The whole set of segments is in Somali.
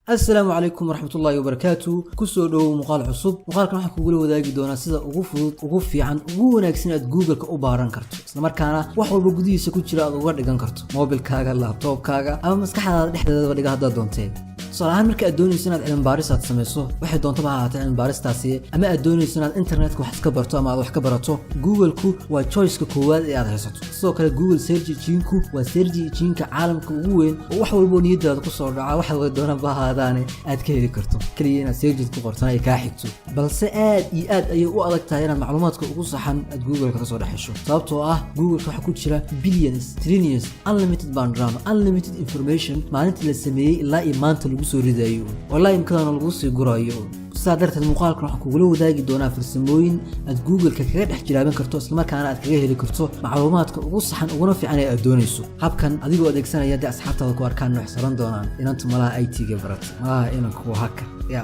السلام عليكم ورحمة الله وبركاته كسو دو مقال عصب مقال كان waxaan kugu wadaagi doonaa sida ugu fudud ugu fiican ugu wanaagsan aad Google-ka u baaran karto isla markaana wax walba gudihiisa ku jira aad uga dhigan karto mobilkaaga laptop-kaaga ama maskaxdaada dhexdeeda dhiga hadda doonteen salahan marka aad doonayso inaad cilmi baaris aad sameeyso waxay doonto ba ahaatay cilmi baaristaasi ama aad doonayso inaad internet-ka wax ka barto ama aad wax ka barato Google-ku waa choice-ka koowaad ee aad haysato sidoo kale Google search engine-ku waa search engine-ka caalamka ugu weyn oo wax walba niyadaada ku soo dhaca wax walba doona baahadaane aad ka heli karto kaliya inaad search ku qortana ay ka xigto balse aad iyo aad ay u adag tahay inaad macluumaadka ugu saxan aad Google-ka ka soo dhaxasho sababtoo ah Google-ka waxa ku jira billions trillions unlimited panorama unlimited information maalintii la sameeyay ilaa iyo maanta lagu soo ridayo wallahi imkana lagu sii gurayo sadartan muuqaalka waxa kugu wadaagi doonaa farsamooyin aad Google-ka kaga dhex jiraaban karto isla markaana aad kaga heli karto macluumaadka ugu saxan uguna fiican ee aad doonayso habkan adigoo adeegsanaya dad asxaabtaada ku arkaan wax saran doonaan inanta malaha IT-ga barat malaha inanku haka ya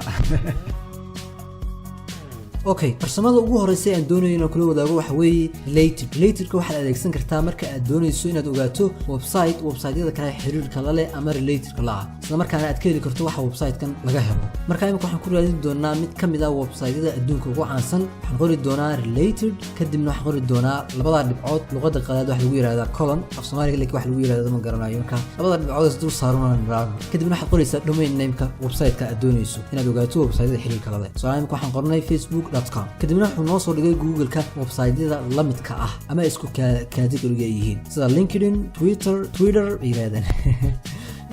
okay farsamada ugu horeysa aan doonayo inaan kula wadaago waxa weeye related-ka waxaad adeegsan kartaa marka aad doonayso inaad ogaato website-yada kale xiriirka la leh ama related-ka la ah isla markaana aad ka heli karto waxa website-kan laga helo marka imika waxaan ku raadin doonaa mid kamid ah website-yada adduunka ugu caansan waxaan qori doonaa related kadibna waxaan qori doonaa labada dhibcood luqadda qalaad waxa lagu yiraahdaa colon af Soomaaliga laakiin waxa lagu yiraahdaa ma garanayo marka labada dhibcood is dul saaran kadibna waxaad qoraysaa domain name-ka website-ka aad doonayso inaad ogaato website-yada xiriirka la leh Soomaaliga waxaan qornay Facebook kadibna wuxuu noo soo dhigay Google-ka website-yada la midka ah ama isku category-ga yihiin sida LinkedIn, Twitter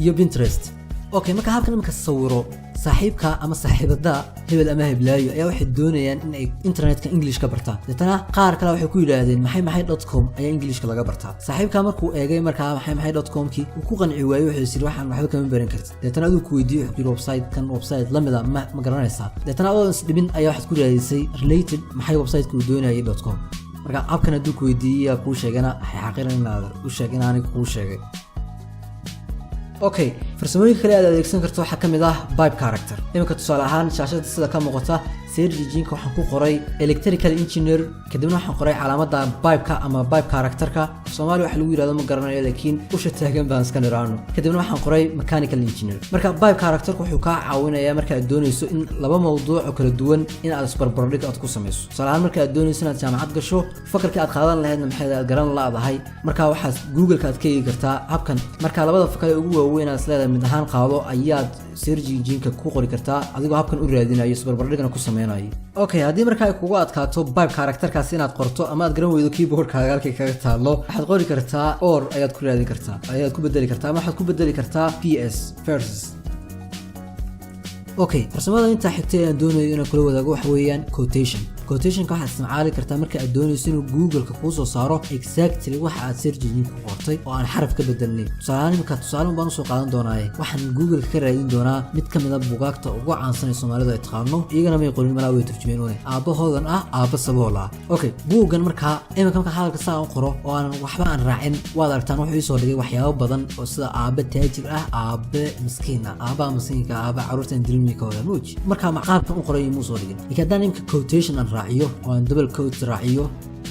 iyo Pinterest okay marka habkan imka sawiro saaxiibka ama saaxiibada hebel ama heblaayo ayaa waxay doonayaan in ay internetka English ka bartaan dadana qaar kale waxay ku yiraahdeen maxay.com ayaa English laga bartaa saaxiibka markuu eegay marka maxay.com-ki uu ku qanci waayay wuxuu yiri waxaan waxba kama baran kartid dadana uu ku weydiiyay website lamida ma garanaysaa dadana oo isdhibin ayaa waxaad ku raadisay related maxay website-ku doonayay.com marka habkan haduu ku weydiiyay ku sheegana xaqiiqan u sheegana aniga ku sheegay okay farsamooyinka kale aad adeegsan karto waxa kamid ah pipe character imika tusaale ahaan shaashada sida ka muuqata search engine-ka waxaan ku qoray electrical engineer kadibna waxaan qoray calaamada pipe-ka ama pipe character-ka Soomaali waxa lagu yiraahdo ma garanayo laakiin usha taagan baan iska niraano kadibna waxaan qoray mechanical engineer marka pipe character-ku wuxuu ka caawinayaa marka aad doonayso in laba mowduuc oo kala duwan in aad isbarbardhig aad ku sameyso tusaale ahaan marka aad doonayso inaad jaamacad gasho fakarka aad qaadan lahayd maxay aad garan laadahay marka waxaad Google-ka aad ka heli kartaa habkan marka labada fakar ugu waaweyn aad isleedahay mid ahaan qaado ayaad search engine-ka ku qori kartaa adigoo habkan u raadinayo isbarbardhigna ku okay hadii marka ay kugu adkaato pipe character-kaas inaad qorto ama aad garan weydo keyboard-kaaga halkii kaga taalo waxaad qori kartaa or ayaad ku raadin kartaa ayaad ku bedeli kartaa ama waxaad ku bedeli kartaa ps versus okay farsamada inta xigtay aan doonayo inaan kula wadaago waxa weeyaan quotation-ka waxaad isticmaali kartaa marka aad doonayso inuu Google-ka kuu soo saaro exactly waxa aad search engine-ku qortay oo aan xaraf ka bedelnayn tusaale baan u soo qaadan doonaa waxaan Google-ka ka raadin doonaa mid kamid ah buugaagta ugu caansan ee Soomaalida ay taqaano iyagana may qorin malaa way turjumeen aabahoodan ah aaba sabool ah okay buugan marka marka hadalka saan qoro oo aan waxba aan raacin waad aragtaan wuxuu soo dhigay waxyaabo badan oo sida aaba taajir ah aaba miskiin ah aaba miskiinka aaba caruurtan dilmikooda muuji marka maqaabka u qoray muu soo dhigin ikadaan imka quotation aan raaciyo oo aan double quote raaciyo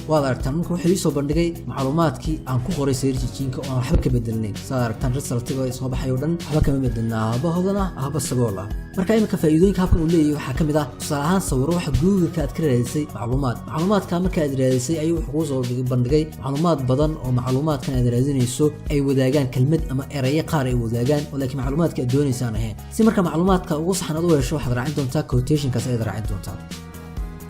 waad aragtaan marka wuxuu soo bandhigay macluumaadkii aan ku qoray search engine-ka oo waxba ka bedelnayn saad aragtaan result-iga soo baxay oo dhan waxba kama bedelna aabahoodana aaba sabool ah marka imika faa'iidooyinka habkan uu leeyahay waxa kamid ah tusaale ahaan sawiro waxa Google-ka aad ka raadisay macluumaadka marka aad raadisay ayuu wuxuu soo bandhigay macluumaad badan oo macluumaadkan aad raadinayso ay wadaagaan kelmad ama erayo qaar ay wadaagaan oo laakiin macluumaadka aad doonaysaan ahayn si marka macluumaadka ugu saxan aad u hesho waxaad raacin doontaa quotation-kaas aad raacin doontaa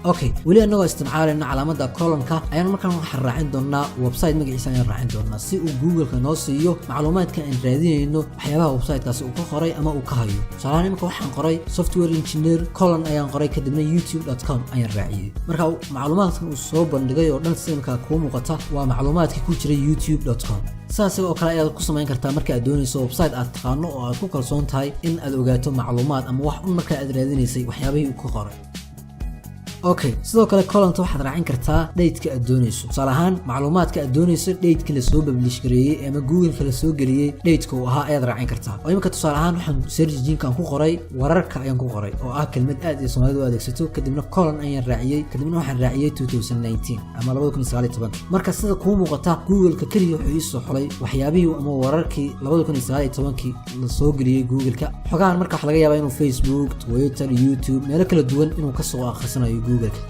okay wali anagoo isticmaalana calaamada colon-ka ayaan markaan waxaan raacin doonaa website magaciisa ayaan raacin doonaa si uu Google-ka noo siiyo macluumaadka aan raadinayno waxyaabaha website-kaas uu ka qoray ama uu ka hayo salaam imika waxaan qoray software engineer colon ayaan qoray kadibna youtube.com ayaan raaciyay marka macluumaadkan uu soo bandhigay oo dhan simka ku muuqata waa macluumaadkii ku jiray youtube.com saas oo kale ayaad ku samayn kartaa marka aad doonayso website aad taqaano oo aad ku kalsoon tahay in aad ogaato macluumaad ama wax marka aad raadinaysay waxyaabihii uu ka qoray okay sidoo kale column-ta waxaad raacin kartaa date-ka aad doonayso tusaale ahaan macluumaadka aad doonayso date-ka la soo publish gareeyay ama Google-ka la soo geliyay date-ka uu ahaa ayaad raacin kartaa oo imika tusaale ahaan waxaan search engine-kan ku qoray wararka ayaan ku qoray oo ah kelmad aad iyo Soomaalidu adeegsato kadibna column ayaan raaciyay kadibna waxaan raaciyay 2019 ama 2019 marka sida ku muuqata Google-ka kaliya wuxuu ii soo xulay waxyaabihii ama wararkii 2019 la soo geliyay Google-ka xogaan marka wax laga yaabaa inuu Facebook Twitter YouTube meel kala duwan inuu ka soo akhrisanayo Google-ka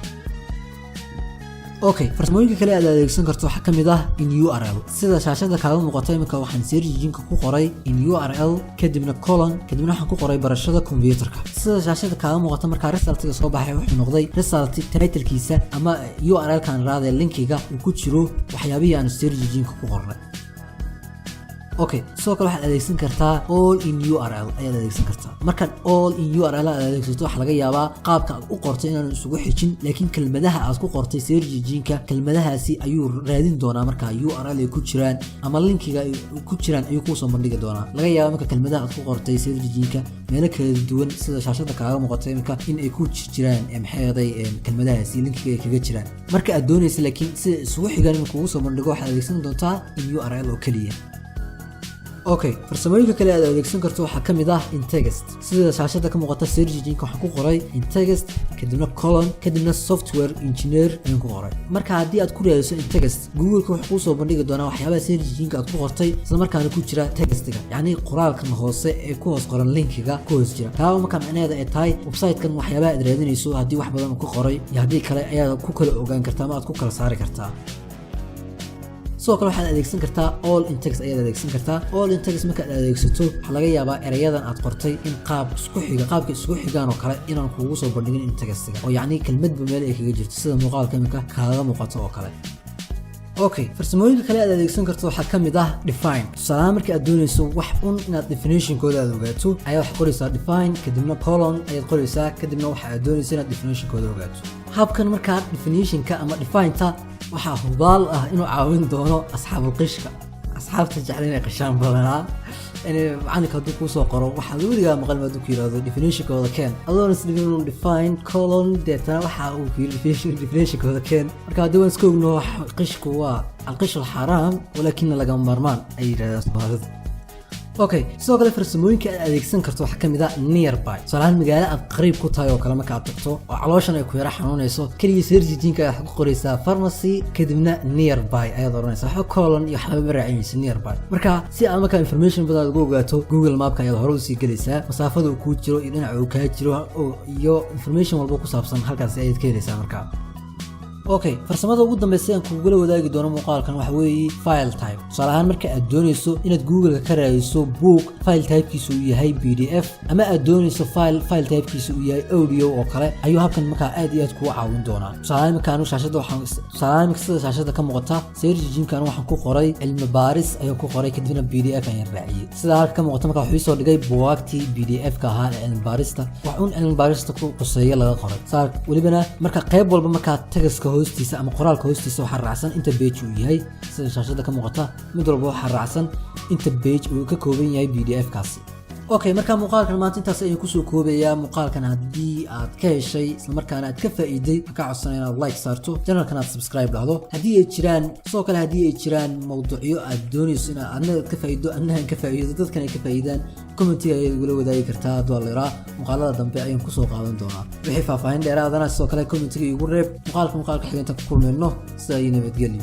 okay farsamooyinka kale aad adeegsan karto waxa kamid ah in URL sida shaashada kaaga muuqata imika waxaan search engine-ka ku qoray in URL kadibna colon kadibna waxaan ku qoray barashada computerka sida shaashada kaaga muuqata marka result-ka soo baxay wuxuu noqday result title-kiisa ama URL-kan raadaya linkiga uu ku jiro waxyaabihii aan search engine-ka ku qornay okay soo kale waxaad adeegsan kartaa all in URL ayaad adeegsan kartaa marka all in URL aad adeegsato waxa laga yaabaa qaabka aad u qortay inaan isugu xijin laakiin kelmadaha aad ku qortay search engine-ka kelmadahaasi ayuu raadin doonaa marka URL ay ku jiraan ama linkiga ay ku jiraan ayuu ku soo bandhigi doonaa laga yaabaa marka kelmadaha aad ku qortay search engine-ka meel kala duwan sida shaashada kaaga muuqata imika in ay ku jiraan maxayday kelmadahaasi linkiga ay kaga jiraan marka aad doonayso laakiin sida isugu xigaan in kugu soo bandhigo waxaad adeegsan doontaa in URL oo kaliya okay farsamooyinka kale aad adeegsan karto waxa kamid ah in text sida shaashada ka muuqata search engine-ka waxaan ku qoray in text kadibna colon kadibna software engineer ayaan ku qoray marka haddii aad ku raadiso in text Google-ka wuxuu soo bandhigi doonaa waxyaabaha search engine-ka aad ku qortay isla markaana ku jira text-ga yacni qoraalkan hoose ee ku hoos qoran linkiga ku hoos jira taa marka macnaheedu ay tahay website-kan waxyaabaha aad raadinayso haddii wax badan ku qoray iyo haddii kale ayaad ku kala ogaan kartaa ama aad ku kala saari kartaa soo kale waxaad adeegsan kartaa all in text ayaad adeegsan kartaa all in text marka aad adeegsato waxa laga yaabaa erayadan aad qortay in qaabka isku xigaan oo kale inaan kugu soo bandhigin in text-ga oo yacni kelmadba meel ay kaga jirto sida muuqaalka imika kaaga muuqato oo kale okay farsamooyinka kale aad adeegsan karto waxa kamid ah define tusaale marka aad doonayso wax inaad definition-kooda aad ogaato ayaa wax qoraysaa define kadibna colon ayaad qoraysaa kadibna waxa aad doonayso inaad definition-kooda ogaato habkan marka definition-ka ama define-ta waxa hubaal ah inuu caawin doono asxaabul qishka asxaabta jecel inay qishaan badanaa macalinka hadduu kuu soo qoro waxaad weligaa maqal maad ku yiraahdo definition-kooda keen adoona isdhibin define colon deetana waxa uu ku yiri definition-kooda keen marka haddii waan iska ogno qishku waa alqish alxaraam walaakin lagama maarmaan ay yiraahdaan Soomaalidu okay sidoo kale farsamooyinka aad adeegsan karto waxa kamid ah nearby salaam magaalo aad qariib ku tahay oo kale marka aad tagto oo calooshan ay ku yara xanuunayso kaliya search engine-ka aad ku qoraysaa pharmacy kadibna nearby ayaad oranaysaa waxa colon iyo waxba raacinaysa nearby marka si aad marka information badan ugu ogaato Google Map-ka ayaad hore u sii gelaysaa masaafada uu ku jiro iyo dhinaca uu ka jiro iyo information walba ku saabsan halkaas ayaad ka helaysaa marka okay farsamada ugu dambeysay aan kugu wadaagi doono muuqaalkan waxa weeye file type tusaale ahaan marka aad doonayso inaad Google-ka ka raadiso book file type-kiisu uu yahay PDF ama aad doonayso file type-kiisu uu yahay audio oo kale ayuu habkan marka aad iyo aad kugu caawin doonaa tusaale marka aanu sida shaashada ka muuqata search engine-kan waxaan ku qoray cilmi baaris ayaan ku qoray kadibna PDF ayaan raaciyay sida halka ka muuqata marka wuxuu soo dhigay buugaagtii PDF-ka ahaa ee cilmi baarista waxaan cilmi baarista ku quseeyo laga qoray walibana marka qayb walba marka text-ka hoostiisa ama qoraalka hoostiisa waxa raacsan inta page uu yahay sida shaashada ka muuqata mid walba waxa raacsan inta page uu ka kooban yahay PDF-kaasi okay marka muuqaalkan maanta intaas ayaan ku soo koobayaa muuqaalkan haddii aad ka heshay isla markaana aad ka faa'iiday ka codsan inaad like saarto channelkan aad subscribe dhahdo haddii ay jiraan mowduucyo aad doonayso inaad adna ka faa'iido annahan ka faa'iido dadkan ay ka faa'iidaan commentiga ayaad igula wadaagi kartaa doolera muuqaalada dambe ayaan ku soo qaadan doonaa wixii faahfaahin dheeraadana sidoo kale commentiga igu reeb muuqaalka xigeentan ku kulmayno sida ay nabadgelyo